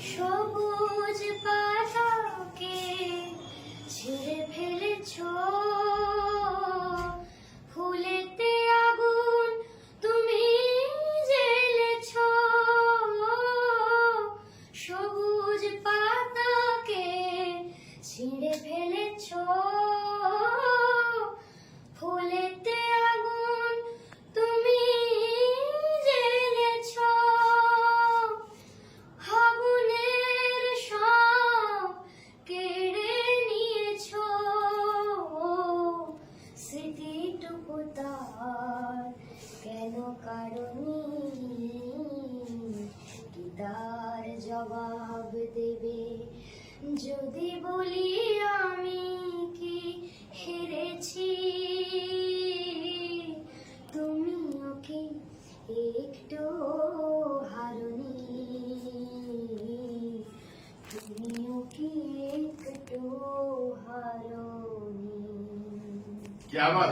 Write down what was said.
সবুজ পাতাকে ছিঁড়ে ফেলেছো, ফুলেতে আগুন তুমি জ্বেলেছো। সবুজ পাতাকে ছিঁড়ে ফেলেছো, ফুলেতে আগুন তুমি জ্বেলেছো। আগুনের সব কেড়ে নিয়েছো, স্মৃতিটুকু তার কেন কারণে, কি তার জবাব দেবে যদি বলি আমি কি হেরেছি? তুমিও কি একটু হারনি? তুমিও কি একটু হারনি? क्या बात